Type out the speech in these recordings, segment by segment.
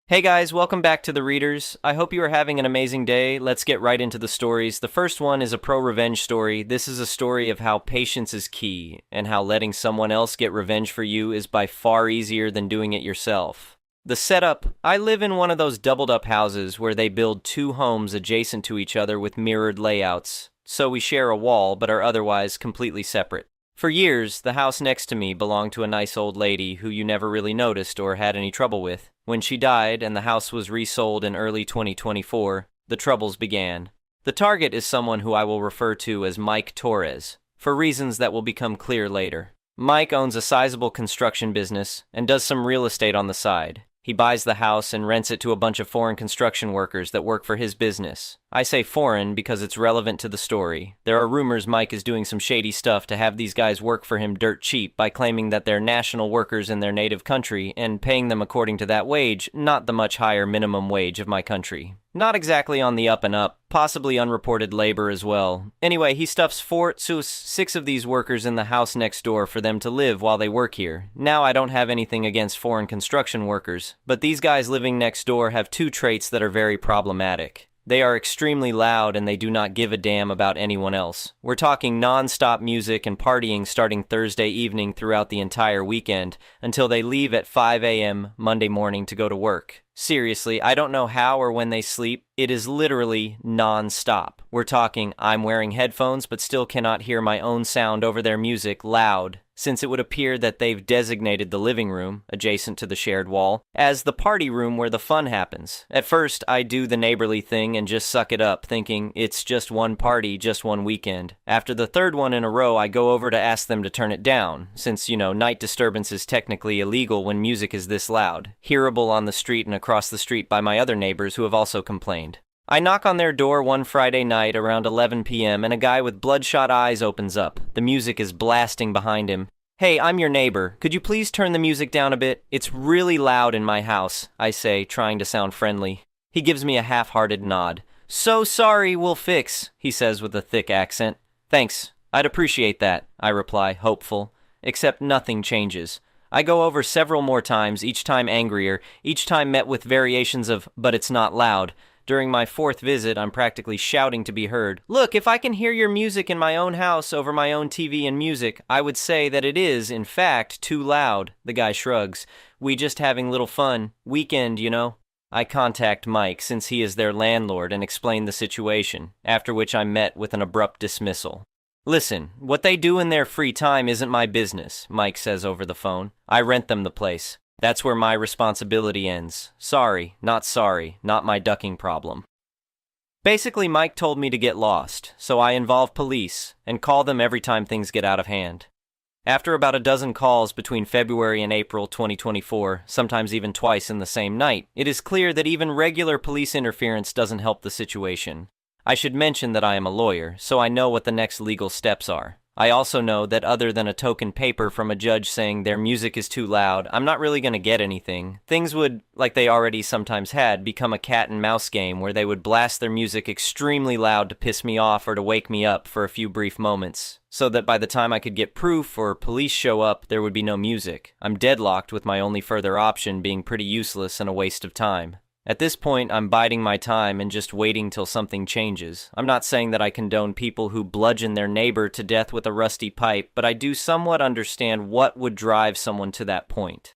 Hey guys, welcome back to the Readers. I hope you are having an amazing day. Let's get right into the stories. The first one is a pro-revenge story. This is a story of how patience is key, and how letting someone else get revenge for you is by far easier than doing it yourself. The setup: I live in one of those doubled-up houses where they build two homes adjacent to each other with mirrored layouts, so we share a wall but are otherwise completely separate. For years, the house next to me belonged to a nice old lady who you never really noticed or had any trouble with. When she died and the house was resold in early 2024, the troubles began. The target is someone who I will refer to as Mike Torres, for reasons that will become clear later. Mike owns a sizable construction business and does some real estate on the side. He buys the house and rents it to a bunch of foreign construction workers that work for his business. I say foreign because it's relevant to the story. There are rumors Mike is doing some shady stuff to have these guys work for him dirt cheap by claiming that they're national workers in their native country and paying them according to that wage, not the much higher minimum wage of my country. Not exactly on the up and up, possibly unreported labor as well. Anyway, he stuffs 6 of these workers in the house next door for them to live while they work here. Now, I don't have anything against foreign construction workers, but these guys living next door have two traits that are very problematic. They are extremely loud and they do not give a damn about anyone else. We're talking non-stop music and partying starting Thursday evening throughout the entire weekend until they leave at 5 a.m. Monday morning to go to work. Seriously, I don't know how or when they sleep. It is literally non-stop. We're talking I'm wearing headphones but still cannot hear my own sound over their music loud, since it would appear that they've designated the living room, adjacent to the shared wall, as the party room where the fun happens. At first, I do the neighborly thing and just suck it up, thinking it's just one party, just one weekend. After the third one in a row, I go over to ask them to turn it down, since, night disturbance is technically illegal when music is this loud, hearable on the street and across the street by my other neighbors who have also complained. I knock on their door one Friday night around 11 p.m. and a guy with bloodshot eyes opens up. The music is blasting behind him. "Hey, I'm your neighbor. Could you please turn the music down a bit? It's really loud in my house," I say, trying to sound friendly. He gives me a half-hearted nod. "So sorry, we'll fix," he says with a thick accent. "Thanks. I'd appreciate that," I reply, hopeful. Except nothing changes. I go over several more times, each time angrier, each time met with variations of, "but it's not loud." During my fourth visit, I'm practically shouting to be heard. "Look, if I can hear your music in my own house over my own TV and music, I would say that it is, in fact, too loud." The guy shrugs. "We just having little fun. Weekend, you know." I contact Mike, since he is their landlord, and explain the situation, after which I'm met with an abrupt dismissal. "Listen, what they do in their free time isn't my business," Mike says over the phone. "I rent them the place. That's where my responsibility ends. Sorry, not my ducking problem." Basically, Mike told me to get lost, so I involve police and call them every time things get out of hand. After about a dozen calls between February and April 2024, sometimes even twice in the same night, it is clear that even regular police interference doesn't help the situation. I should mention that I am a lawyer, so I know what the next legal steps are. I also know that other than a token paper from a judge saying their music is too loud, I'm not really going to get anything. Things would, like they already sometimes had, become a cat and mouse game where they would blast their music extremely loud to piss me off or to wake me up for a few brief moments, so that by the time I could get proof or police show up, there would be no music. I'm deadlocked with my only further option being pretty useless and a waste of time. At this point, I'm biding my time and just waiting till something changes. I'm not saying that I condone people who bludgeon their neighbor to death with a rusty pipe, but I do somewhat understand what would drive someone to that point.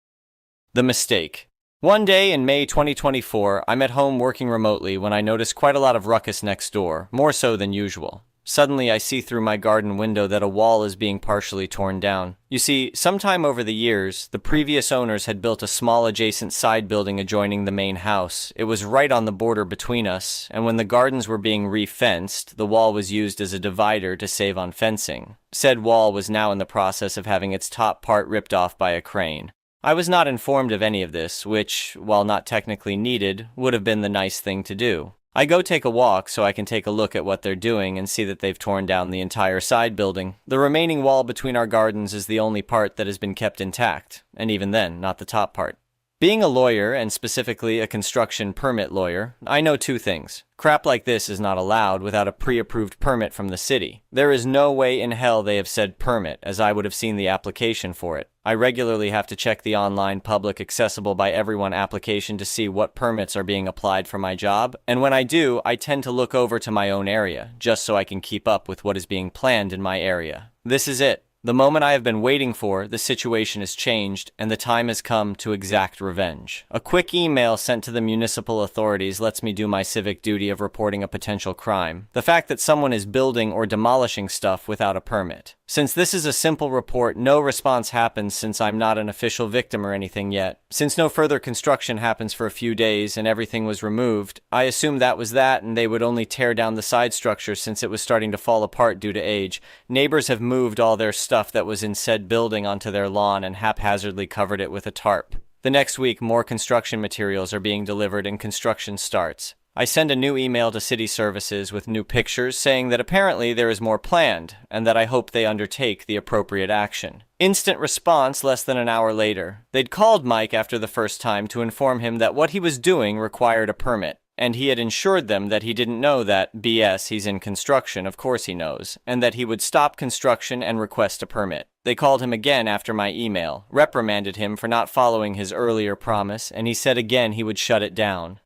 The mistake. One day in May 2024, I'm at home working remotely when I notice quite a lot of ruckus next door, more so than usual. Suddenly, I see through my garden window that a wall is being partially torn down. You see, sometime over the years, the previous owners had built a small adjacent side building adjoining the main house. It was right on the border between us, and when the gardens were being re-fenced, the wall was used as a divider to save on fencing. Said wall was now in the process of having its top part ripped off by a crane. I was not informed of any of this, which, while not technically needed, would have been the nice thing to do. I go take a walk so I can take a look at what they're doing and see that they've torn down the entire side building. The remaining wall between our gardens is the only part that has been kept intact, and even then, not the top part. Being a lawyer, and specifically a construction permit lawyer, I know two things. Crap like this is not allowed without a pre-approved permit from the city. There is no way in hell they have said permit, as I would have seen the application for it. I regularly have to check the online public accessible by everyone application to see what permits are being applied for my job, and when I do, I tend to look over to my own area, just so I can keep up with what is being planned in my area. This is it. The moment I have been waiting for, the situation has changed, and the time has come to exact revenge. A quick email sent to the municipal authorities lets me do my civic duty of reporting a potential crime. The fact that someone is building or demolishing stuff without a permit. Since this is a simple report, no response happens since I'm not an official victim or anything yet. Since no further construction happens for a few days and everything was removed, I assumed that was that and they would only tear down the side structure since it was starting to fall apart due to age. Neighbors have moved all their stuff that was in said building onto their lawn and haphazardly covered it with a tarp. The next week, more construction materials are being delivered and construction starts. I send a new email to city services with new pictures saying that apparently there is more planned and that I hope they undertake the appropriate action. Instant response less than an hour later. They'd called Mike after the first time to inform him that what he was doing required a permit, and he had assured them that he didn't know that BS, he's in construction, of course he knows, and that he would stop construction and request a permit. They called him again after my email, reprimanded him for not following his earlier promise, and he said again he would shut it down.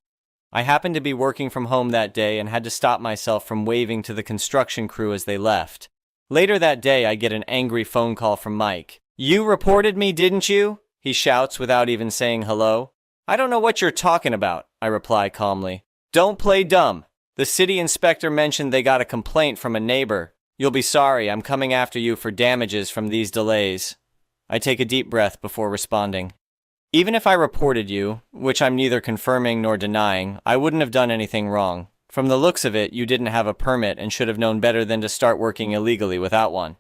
I happened to be working from home that day and had to stop myself from waving to the construction crew as they left. Later that day, I get an angry phone call from Mike. "You reported me, didn't you?" he shouts without even saying hello. "I don't know what you're talking about," I reply calmly. "Don't play dumb. The city inspector mentioned they got a complaint from a neighbor. You'll be sorry, I'm coming after you for damages from these delays." I take a deep breath before responding. Even if I reported you, which I'm neither confirming nor denying, I wouldn't have done anything wrong. From the looks of it, you didn't have a permit and should have known better than to start working illegally without one.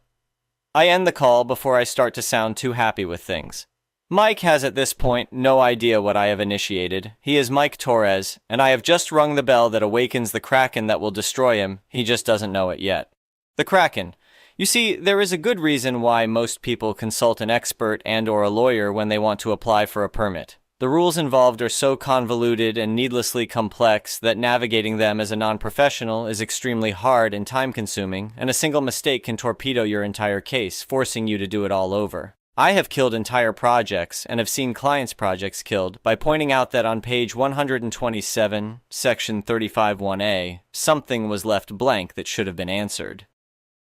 I end the call before I start to sound too happy with things. Mike has at this point no idea what I have initiated. He is Mike Torres, and I have just rung the bell that awakens the Kraken that will destroy him. He just doesn't know it yet. The Kraken. You see, there is a good reason why most people consult an expert and/or a lawyer when they want to apply for a permit. The rules involved are so convoluted and needlessly complex that navigating them as a non-professional is extremely hard and time-consuming, and a single mistake can torpedo your entire case, forcing you to do it all over. I have killed entire projects and have seen clients' projects killed by pointing out that on page 127, section 35(1)A, something was left blank that should have been answered.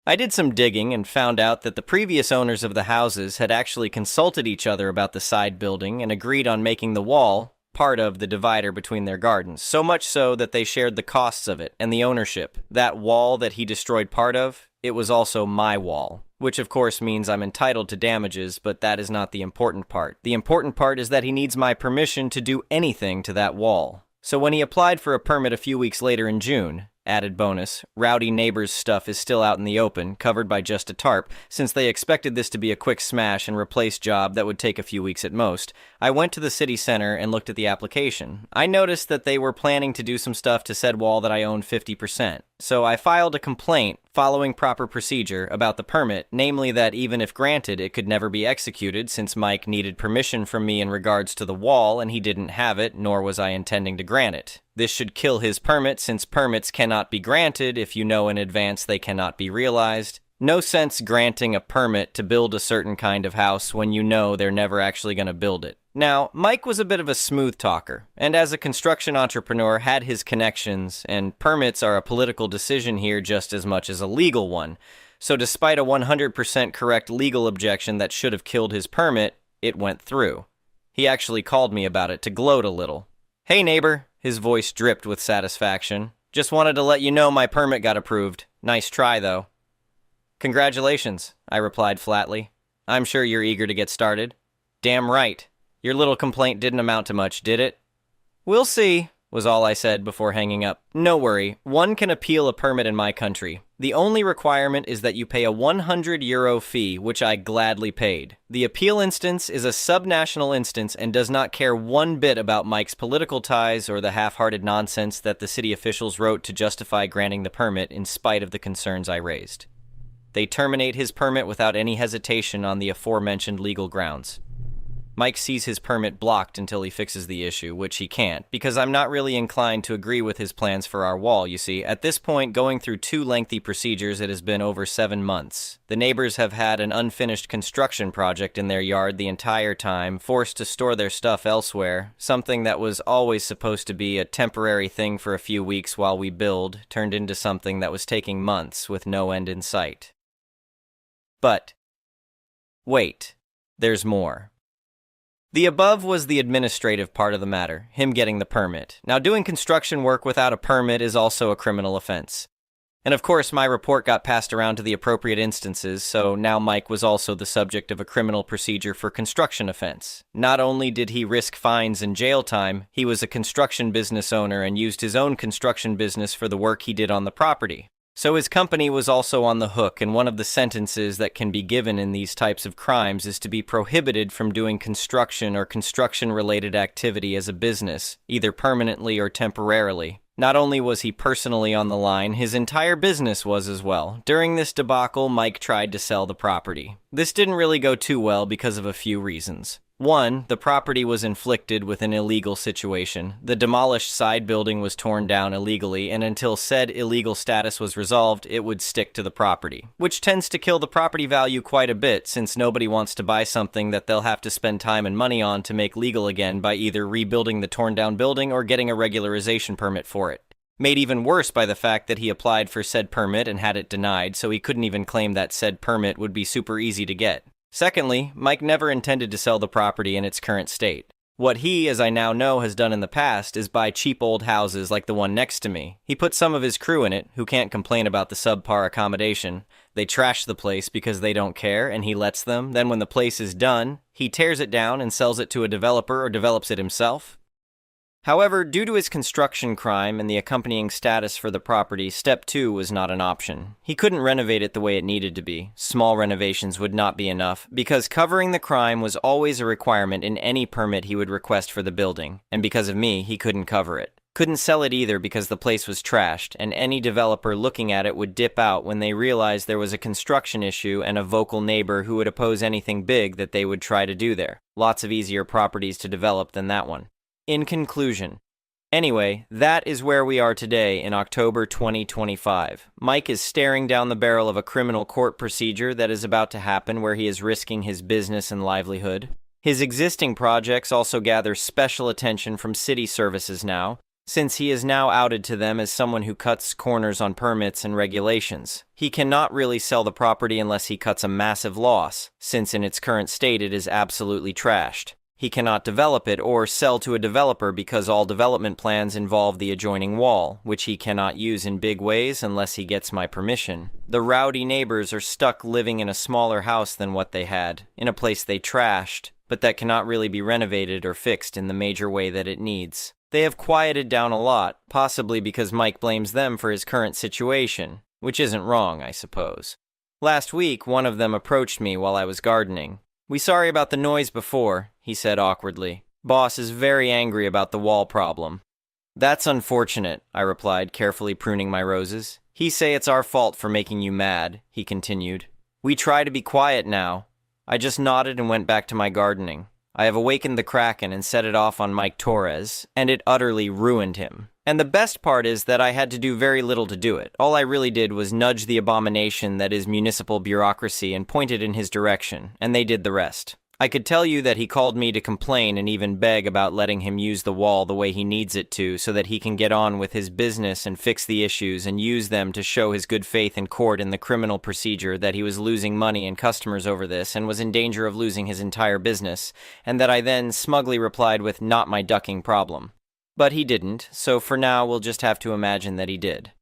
I did some digging and found out that the previous owners of the houses had actually consulted each other about the side building and agreed on making the wall part of the divider between their gardens, so much so that they shared the costs of it and the ownership. That wall that he destroyed part of, it was also my wall, which of course means I'm entitled to damages, but that is not the important part. The important part is that he needs my permission to do anything to that wall. So when he applied for a permit a few weeks later in June, added bonus, rowdy neighbors' stuff is still out in the open, covered by just a tarp, since they expected this to be a quick smash and replace job that would take a few weeks at most. I went to the city center and looked at the application. I noticed that they were planning to do some stuff to said wall that I owned 50%. So I filed a complaint, following proper procedure, about the permit, namely that even if granted, it could never be executed since Mike needed permission from me in regards to the wall and he didn't have it, nor was I intending to grant it. This should kill his permit since permits cannot be granted if you know in advance they cannot be realized. No sense granting a permit to build a certain kind of house when you know they're never actually going to build it. Now, Mike was a bit of a smooth talker, and as a construction entrepreneur had his connections, and permits are a political decision here just as much as a legal one. So despite a 100% correct legal objection that should have killed his permit, it went through. He actually called me about it to gloat a little. "Hey neighbor," his voice dripped with satisfaction. "Just wanted to let you know my permit got approved. Nice try, though." "Congratulations," I replied flatly. "I'm sure you're eager to get started." "Damn right. Your little complaint didn't amount to much, did it?" "We'll see," was all I said before hanging up. "No worry, one can appeal a permit in my country. The only requirement is that you pay a €100 fee, which I gladly paid. The appeal instance is a subnational instance and does not care one bit about Mike's political ties or the half-hearted nonsense that the city officials wrote to justify granting the permit in spite of the concerns I raised. They terminate his permit without any hesitation on the aforementioned legal grounds. Mike sees his permit blocked until he fixes the issue, which he can't, because I'm not really inclined to agree with his plans for our wall, you see. At this point, going through 2 lengthy procedures, it has been over 7 months. The neighbors have had an unfinished construction project in their yard the entire time, forced to store their stuff elsewhere. Something that was always supposed to be a temporary thing for a few weeks while we build, turned into something that was taking months with no end in sight. But wait, there's more. The above was the administrative part of the matter, him getting the permit. Now, doing construction work without a permit is also a criminal offense. And of course, my report got passed around to the appropriate instances, so now Mike was also the subject of a criminal procedure for construction offense. Not only did he risk fines and jail time, he was a construction business owner and used his own construction business for the work he did on the property. So his company was also on the hook, and one of the sentences that can be given in these types of crimes is to be prohibited from doing construction or construction-related activity as a business, either permanently or temporarily. Not only was he personally on the line, his entire business was as well. During this debacle, Mike tried to sell the property. This didn't really go too well because of a few reasons. 1, the property was inflicted with an illegal situation. The demolished side building was torn down illegally, and until said illegal status was resolved, it would stick to the property, which tends to kill the property value quite a bit, since nobody wants to buy something that they'll have to spend time and money on to make legal again by either rebuilding the torn down building or getting a regularization permit for it. Made even worse by the fact that he applied for said permit and had it denied, so he couldn't even claim that said permit would be super easy to get. Secondly, Mike never intended to sell the property in its current state. What he, as I now know, has done in the past is buy cheap old houses like the one next to me. He put some of his crew in it, who can't complain about the subpar accommodation. They trash the place because they don't care, and he lets them. Then when the place is done, he tears it down and sells it to a developer or develops it himself. However, due to his construction crime and the accompanying status for the property, Step 2 was not an option. He couldn't renovate it the way it needed to be. Small renovations would not be enough, because covering the crime was always a requirement in any permit he would request for the building, and because of me, he couldn't cover it. Couldn't sell it either because the place was trashed, and any developer looking at it would dip out when they realized there was a construction issue and a vocal neighbor who would oppose anything big that they would try to do there. Lots of easier properties to develop than that one. In conclusion, anyway, that is where we are today in October 2025. Mike is staring down the barrel of a criminal court procedure that is about to happen where he is risking his business and livelihood. His existing projects also gather special attention from city services now, since he is now outed to them as someone who cuts corners on permits and regulations. He cannot really sell the property unless he cuts a massive loss, since in its current state it is absolutely trashed. He cannot develop it or sell to a developer because all development plans involve the adjoining wall, which he cannot use in big ways unless he gets my permission. The rowdy neighbors are stuck living in a smaller house than what they had, in a place they trashed, but that cannot really be renovated or fixed in the major way that it needs. They have quieted down a lot, possibly because Mike blames them for his current situation, which isn't wrong, I suppose. Last week, one of them approached me while I was gardening. "We sorry about the noise before," he said awkwardly. "Boss is very angry about the wall problem." "That's unfortunate," I replied, carefully pruning my roses. "He say it's our fault for making you mad," he continued. "We try to be quiet now." I just nodded and went back to my gardening. I have awakened the Kraken and set it off on Mike Torres, and it utterly ruined him. And the best part is that I had to do very little to do it. All I really did was nudge the abomination that is municipal bureaucracy and point it in his direction, and they did the rest. I could tell you that he called me to complain and even beg about letting him use the wall the way he needs it to so that he can get on with his business and fix the issues and use them to show his good faith in court in the criminal procedure that he was losing money and customers over this and was in danger of losing his entire business, and that I then smugly replied with "not my ducking problem." But he didn't, so for now we'll just have to imagine that he did.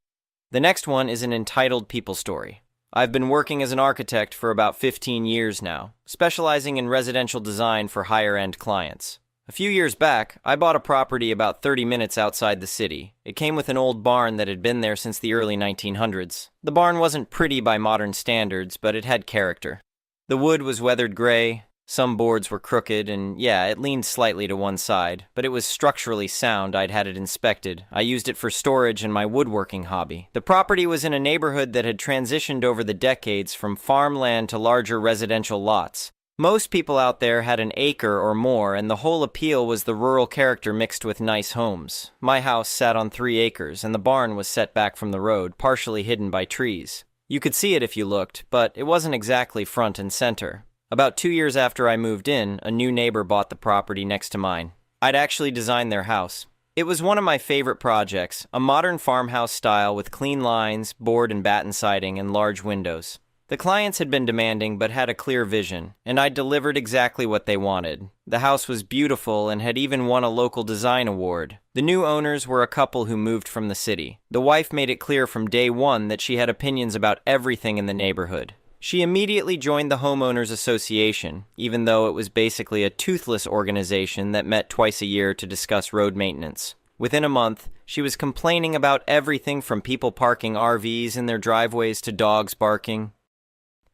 The next one is an entitled people story. I've been working as an architect for about 15 years now, specializing in residential design for higher-end clients. A few years back, I bought a property about 30 minutes outside the city. It came with an old barn that had been there since the early 1900s. The barn wasn't pretty by modern standards, but it had character. The wood was weathered gray, some boards were crooked, and yeah, it leaned slightly to one side, but it was structurally sound. I'd had it inspected. I used it for storage and my woodworking hobby. The property was in a neighborhood that had transitioned over the decades from farmland to larger residential lots. Most people out there had an acre or more, and the whole appeal was the rural character mixed with nice homes. My house sat on 3 acres, and the barn was set back from the road, partially hidden by trees. You could see it if you looked, but it wasn't exactly front and center. About 2 years after I moved in, a new neighbor bought the property next to mine. I'd actually designed their house. It was one of my favorite projects, a modern farmhouse style with clean lines, board and batten siding, and large windows. The clients had been demanding but had a clear vision, and I delivered exactly what they wanted. The house was beautiful and had even won a local design award. The new owners were a couple who moved from the city. The wife made it clear from day one that she had opinions about everything in the neighborhood. She immediately joined the homeowners association, even though it was basically a toothless organization that met twice a year to discuss road maintenance. Within a month, she was complaining about everything from people parking RVs in their driveways to dogs barking.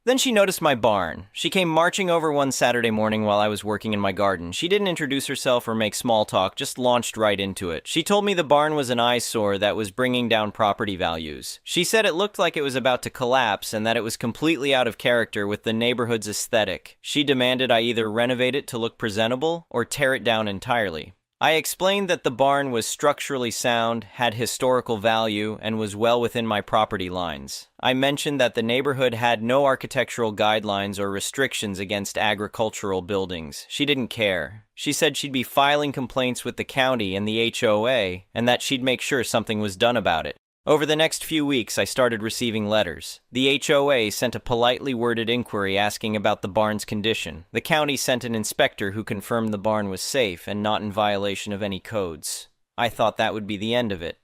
Then she noticed my barn. She came marching over one Saturday morning while I was working in my garden. She didn't introduce herself or make small talk, just launched right into it. She told me the barn was an eyesore that was bringing down property values. She said it looked like it was about to collapse and that it was completely out of character with the neighborhood's aesthetic. She demanded I either renovate it to look presentable or tear it down entirely. I explained that the barn was structurally sound, had historical value, and was well within my property lines. I mentioned that the neighborhood had no architectural guidelines or restrictions against agricultural buildings. She didn't care. She said she'd be filing complaints with the county and the HOA, and that she'd make sure something was done about it. Over the next few weeks, I started receiving letters. The HOA sent a politely worded inquiry asking about the barn's condition. The county sent an inspector who confirmed the barn was safe and not in violation of any codes. I thought that would be the end of it.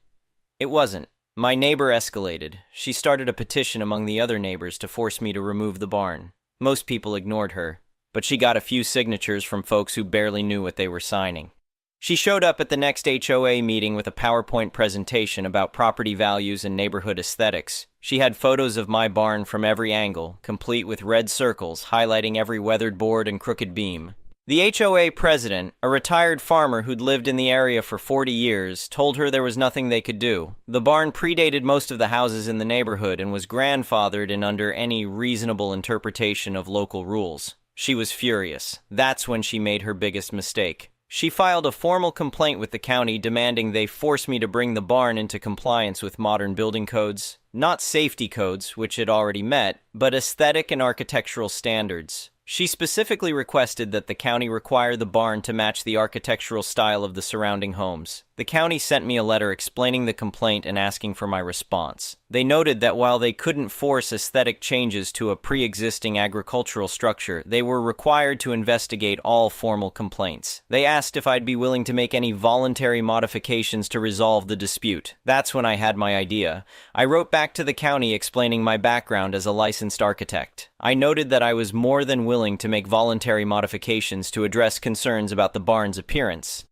It wasn't. My neighbor escalated. She started a petition among the other neighbors to force me to remove the barn. Most people ignored her, but she got a few signatures from folks who barely knew what they were signing. She showed up at the next HOA meeting with a PowerPoint presentation about property values and neighborhood aesthetics. She had photos of my barn from every angle, complete with red circles highlighting every weathered board and crooked beam. The HOA president, a retired farmer who'd lived in the area for 40 years, told her there was nothing they could do. The barn predated most of the houses in the neighborhood and was grandfathered in under any reasonable interpretation of local rules. She was furious. That's when she made her biggest mistake. She filed a formal complaint with the county demanding they force me to bring the barn into compliance with modern building codes. Not safety codes, which it already met, but aesthetic and architectural standards. She specifically requested that the county require the barn to match the architectural style of the surrounding homes. The county sent me a letter explaining the complaint and asking for my response. They noted that while they couldn't force aesthetic changes to a pre-existing agricultural structure, they were required to investigate all formal complaints. They asked if I'd be willing to make any voluntary modifications to resolve the dispute. That's when I had my idea. I wrote back to the county explaining my background as a licensed architect. I noted that I was more than willing to make voluntary modifications to address concerns about the barn's appearance.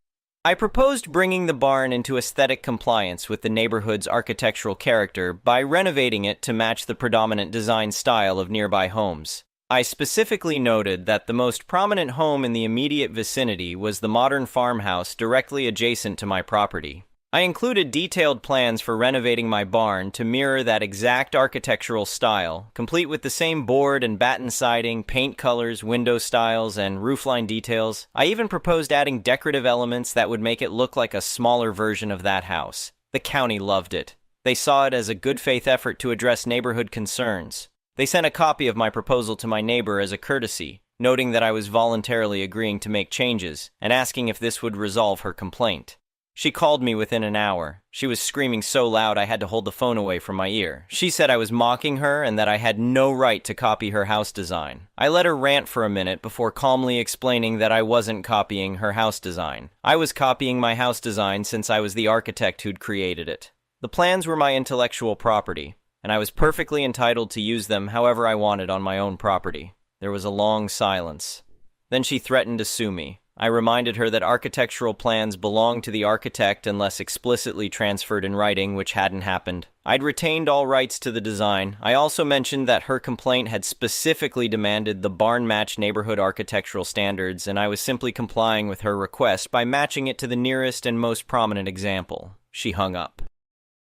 I proposed bringing the barn into aesthetic compliance with the neighborhood's architectural character by renovating it to match the predominant design style of nearby homes. I specifically noted that the most prominent home in the immediate vicinity was the modern farmhouse directly adjacent to my property. I included detailed plans for renovating my barn to mirror that exact architectural style, complete with the same board and batten siding, paint colors, window styles, and roofline details. I even proposed adding decorative elements that would make it look like a smaller version of that house. The county loved it. They saw it as a good faith effort to address neighborhood concerns. They sent a copy of my proposal to my neighbor as a courtesy, noting that I was voluntarily agreeing to make changes and asking if this would resolve her complaint. She called me within an hour. She was screaming so loud I had to hold the phone away from my ear. She said I was mocking her and that I had no right to copy her house design. I let her rant for a minute before calmly explaining that I wasn't copying her house design. I was copying my house design since I was the architect who'd created it. The plans were my intellectual property, and I was perfectly entitled to use them however I wanted on my own property. There was a long silence. Then she threatened to sue me. I reminded her that architectural plans belong to the architect unless explicitly transferred in writing, which hadn't happened. I'd retained all rights to the design. I also mentioned that her complaint had specifically demanded the barn match neighborhood architectural standards, and I was simply complying with her request by matching it to the nearest and most prominent example. She hung up.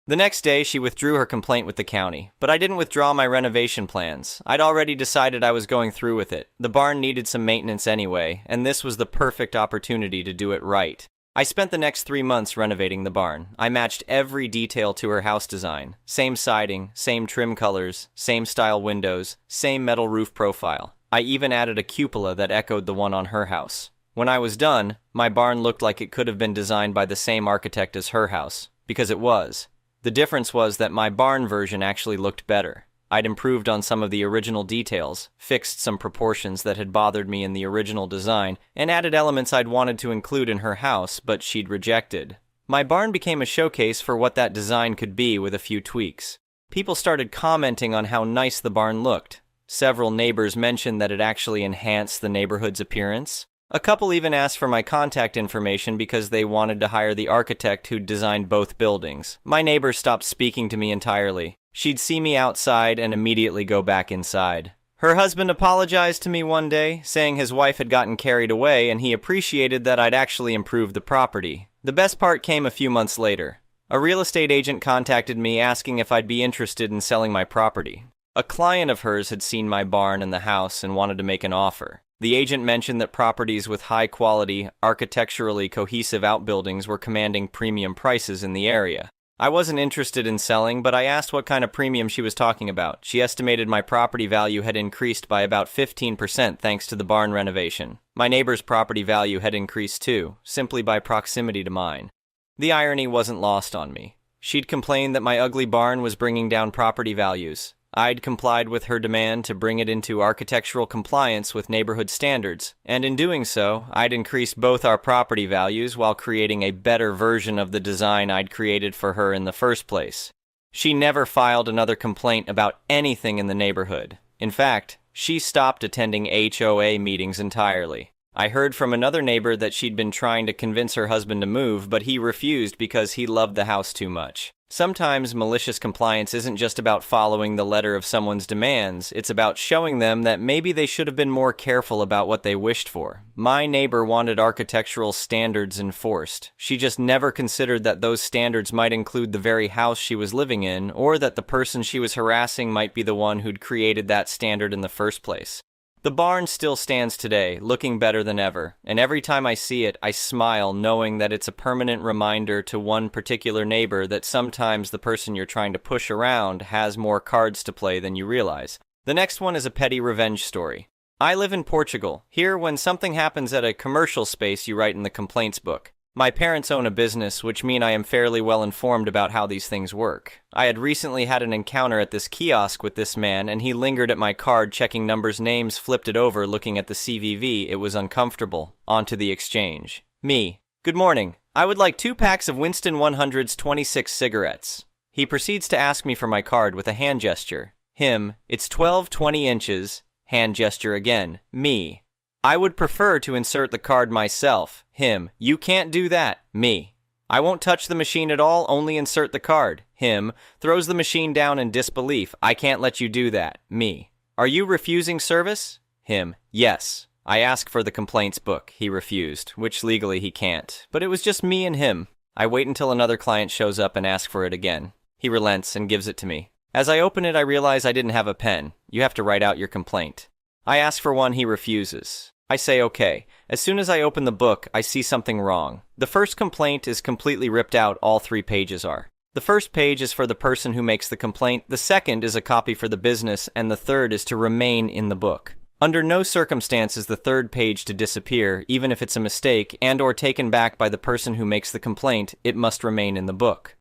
The next day, she withdrew her complaint with the county, but I didn't withdraw my renovation plans. I'd already decided I was going through with it. The barn needed some maintenance anyway, and this was the perfect opportunity to do it right. I spent the next 3 months renovating the barn. I matched every detail to her house design. Same siding, same trim colors, same style windows, same metal roof profile. I even added a cupola that echoed the one on her house. When I was done, my barn looked like it could have been designed by the same architect as her house, because it was. The difference was that my barn version actually looked better. I'd improved on some of the original details, fixed some proportions that had bothered me in the original design, and added elements I'd wanted to include in her house, but she'd rejected. My barn became a showcase for what that design could be with a few tweaks. People started commenting on how nice the barn looked. Several neighbors mentioned that it actually enhanced the neighborhood's appearance. A couple even asked for my contact information because they wanted to hire the architect who'd designed both buildings. My neighbor stopped speaking to me entirely. She'd see me outside and immediately go back inside. Her husband apologized to me one day, saying his wife had gotten carried away and he appreciated that I'd actually improved the property. The best part came a few months later. A real estate agent contacted me asking if I'd be interested in selling my property. A client of hers had seen my barn and the house and wanted to make an offer. The agent mentioned that properties with high-quality, architecturally cohesive outbuildings were commanding premium prices in the area. I wasn't interested in selling, but I asked what kind of premium she was talking about. She estimated my property value had increased by about 15% thanks to the barn renovation. My neighbor's property value had increased too, simply by proximity to mine. The irony wasn't lost on me. She'd complained that my ugly barn was bringing down property values. I'd complied with her demand to bring it into architectural compliance with neighborhood standards, and in doing so, I'd increased both our property values while creating a better version of the design I'd created for her in the first place. She never filed another complaint about anything in the neighborhood. In fact, she stopped attending HOA meetings entirely. I heard from another neighbor that she'd been trying to convince her husband to move, but he refused because he loved the house too much. Sometimes malicious compliance isn't just about following the letter of someone's demands, it's about showing them that maybe they should have been more careful about what they wished for. My neighbor wanted architectural standards enforced. She just never considered that those standards might include the very house she was living in, or that the person she was harassing might be the one who'd created that standard in the first place. The barn still stands today, looking better than ever, and every time I see it, I smile knowing that it's a permanent reminder to one particular neighbor that sometimes the person you're trying to push around has more cards to play than you realize. The next one is a petty revenge story. I live in Portugal. Here, when something happens at a commercial space, you write in the complaints book. My parents own a business, which means I am fairly well informed about how these things work. I had recently had an encounter at this kiosk with this man, and he lingered at my card checking numbers, names, flipped it over, looking at the CVV. It was uncomfortable. On to the exchange. Me. Good morning. I would like 2 packs of Winston 100's 26 cigarettes. He proceeds to ask me for my card with a hand gesture. Him. It's 12-20 inches. Hand gesture again. Me. I would prefer to insert the card myself. Him. You can't do that. Me. I won't touch the machine at all, only insert the card. Him. Throws the machine down in disbelief. I can't let you do that. Me. Are you refusing service? Him. Yes. I asked for the complaints book. He refused, which legally he can't. But it was just me and him. I wait until another client shows up and ask for it again. He relents and gives it to me. As I open it, I realize I didn't have a pen. You have to write out your complaint. I ask for one, he refuses. I say okay. As soon as I open the book, I see something wrong. The first complaint is completely ripped out, all 3 pages are. The first page is for the person who makes the complaint, the second is a copy for the business, and the third is to remain in the book. Under no circumstance is the third page to disappear, even if it's a mistake and or taken back by the person who makes the complaint, it must remain in the book.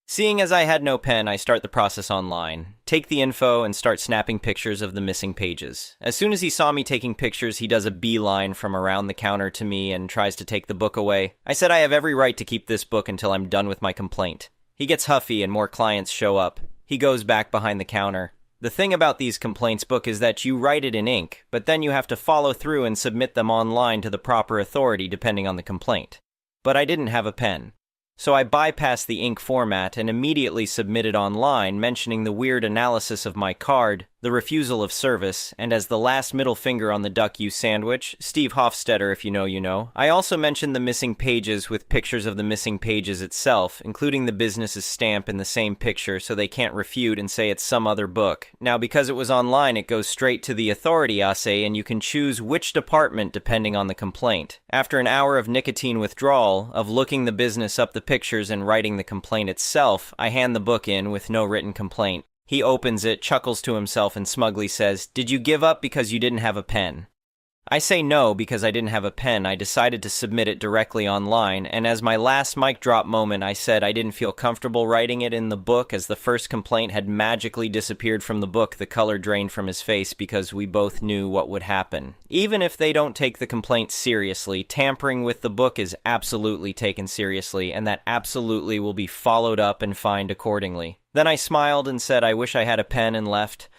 Seeing as I had no pen, I start the process online, take the info, and start snapping pictures of the missing pages. As soon as he saw me taking pictures, he does a beeline from around the counter to me and tries to take the book away. I said I have every right to keep this book until I'm done with my complaint. He gets huffy and more clients show up. He goes back behind the counter. The thing about these complaints book is that you write it in ink, but then you have to follow through and submit them online to the proper authority depending on the complaint. But I didn't have a pen. So I bypassed the ink format and immediately submitted online mentioning the weird analysis of my card, the refusal of service, and as the last middle finger on the duck you sandwich, Steve Hofstetter, if you know, you know. I also mentioned the missing pages with pictures of the missing pages itself, including the business's stamp in the same picture so they can't refute and say it's some other book. Now, because it was online, it goes straight to the authority assay, and you can choose which department depending on the complaint. After an hour of nicotine withdrawal, of looking the business up the pictures and writing the complaint itself, I hand the book in with no written complaint. He opens it, chuckles to himself, and smugly says, "Did you give up because you didn't have a pen?" I say no because I didn't have a pen. I decided to submit it directly online, and as my last mic drop moment, I said I didn't feel comfortable writing it in the book as the first complaint had magically disappeared from the book. The color drained from his face because we both knew what would happen. Even if they don't take the complaint seriously, tampering with the book is absolutely taken seriously, and that absolutely will be followed up and fined accordingly. Then I smiled and said I wish I had a pen and left.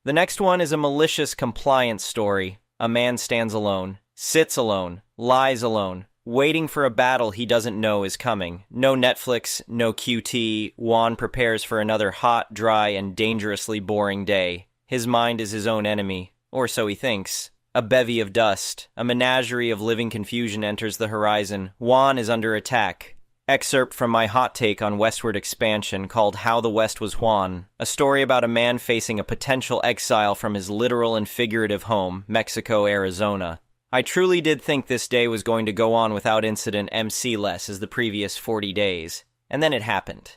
The next one is a malicious compliance story. A man stands alone, sits alone, lies alone, waiting for a battle he doesn't know is coming. No Netflix, no QT. Juan prepares for another hot, dry, and dangerously boring day. His mind is his own enemy, or so he thinks. A bevy of dust, a menagerie of living confusion enters the horizon. Juan is under attack. Excerpt from my hot take on westward expansion called How the West Was Juan, a story about a man facing a potential exile from his literal and figurative home, Mexico, Arizona. I truly did think this day was going to go on without incident MC less as the previous 40 days, and then it happened.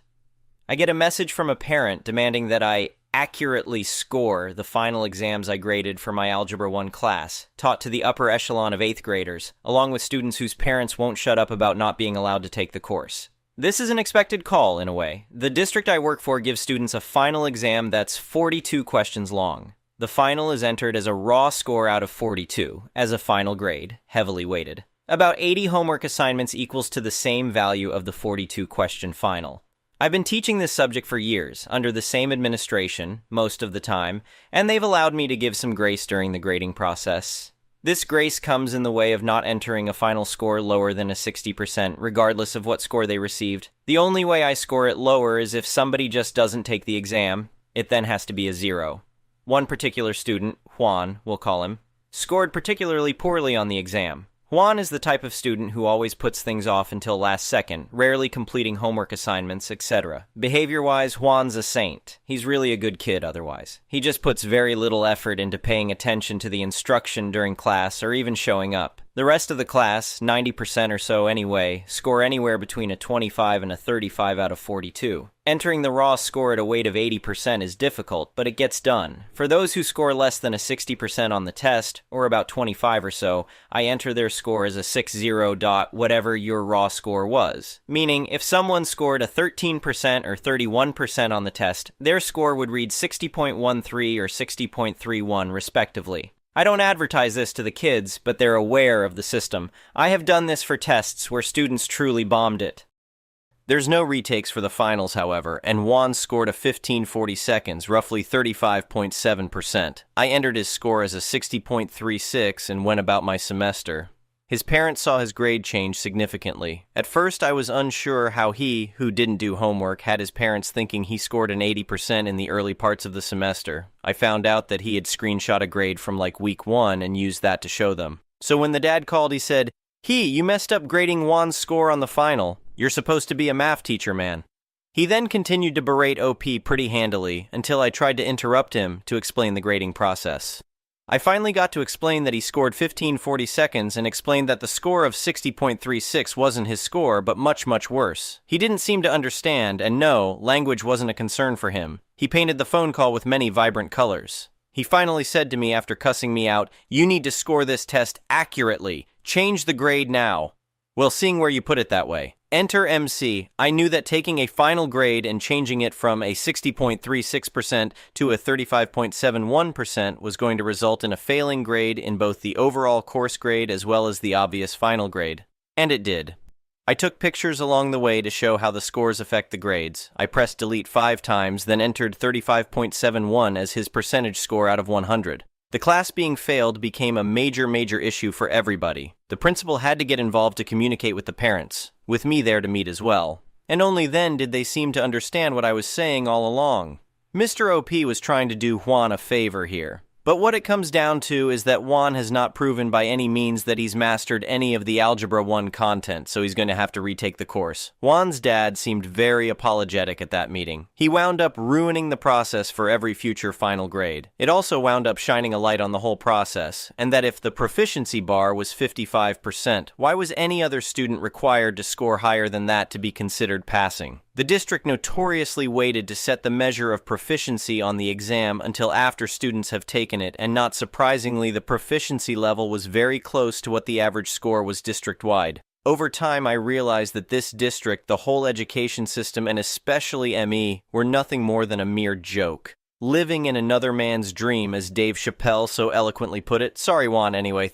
I get a message from a parent demanding that I accurately score the final exams I graded for my Algebra 1 class, taught to the upper echelon of 8th graders, along with students whose parents won't shut up about not being allowed to take the course. This is an expected call, in a way. The district I work for gives students a final exam that's 42 questions long. The final is entered as a raw score out of 42, as a final grade, heavily weighted. About 80 homework assignments equals to the same value of the 42-question final. I've been teaching this subject for years, under the same administration, most of the time, and they've allowed me to give some grace during the grading process. This grace comes in the way of not entering a final score lower than a 60%, regardless of what score they received. The only way I score it lower is if somebody just doesn't take the exam. It then has to be a 0. One particular student, Juan, we'll call him, scored particularly poorly on the exam. Juan is the type of student who always puts things off until last second, rarely completing homework assignments, etc. Behavior-wise, Juan's a saint. He's really a good kid otherwise. He just puts very little effort into paying attention to the instruction during class or even showing up. The rest of the class, 90% or so anyway, score anywhere between a 25 and a 35 out of 42. Entering the raw score at a weight of 80% is difficult, but it gets done. For those who score less than a 60% on the test, or about 25 or so, I enter their score as a 60 dot whatever your raw score was. Meaning, if someone scored a 13% or 31% on the test, their score would read 60.13 or 60.31 respectively. I don't advertise this to the kids, but they're aware of the system. I have done this for tests where students truly bombed it. There's no retakes for the finals, however, and Juan scored a 1540 seconds, roughly 35.7%. I entered his score as a 60.36 and went about my semester. His parents saw his grade change significantly. At first, I was unsure how he, who didn't do homework, had his parents thinking he scored an 80% in the early parts of the semester. I found out that he had screenshot a grade from like week 1 and used that to show them. So when the dad called, he said, you messed up grading Juan's score on the final. You're supposed to be a math teacher, man." He then continued to berate OP pretty handily until I tried to interrupt him to explain the grading process. I finally got to explain that he scored 1540 seconds and explained that the score of 60.36 wasn't his score, but much, much worse. He didn't seem to understand, and no, language wasn't a concern for him. He painted the phone call with many vibrant colors. He finally said to me after cussing me out, "You need to score this test accurately. Change the grade now." Well, seeing where you put it that way. Enter MC. I knew that taking a final grade and changing it from a 60.36% to a 35.71% was going to result in a failing grade in both the overall course grade as well as the obvious final grade. And it did. I took pictures along the way to show how the scores affect the grades. I pressed delete 5 times, then entered 35.71 as his percentage score out of 100. The class being failed became a major issue for everybody. The principal had to get involved to communicate with the parents, with me there to meet as well. And only then did they seem to understand what I was saying all along. Mr. OP was trying to do Juan a favor here. But what it comes down to is that Juan has not proven by any means that he's mastered any of the Algebra 1 content, so he's going to have to retake the course. Juan's dad seemed very apologetic at that meeting. He wound up ruining the process for every future final grade. It also wound up shining a light on the whole process, and that if the proficiency bar was 55%, why was any other student required to score higher than that to be considered passing? The district notoriously waited to set the measure of proficiency on the exam until after students have taken it, and not surprisingly, the proficiency level was very close to what the average score was district-wide. Over time, I realized that this district, the whole education system, and especially ME, were nothing more than a mere joke. Living in another man's dream, as Dave Chappelle so eloquently put it. Sorry, Juan, anyway.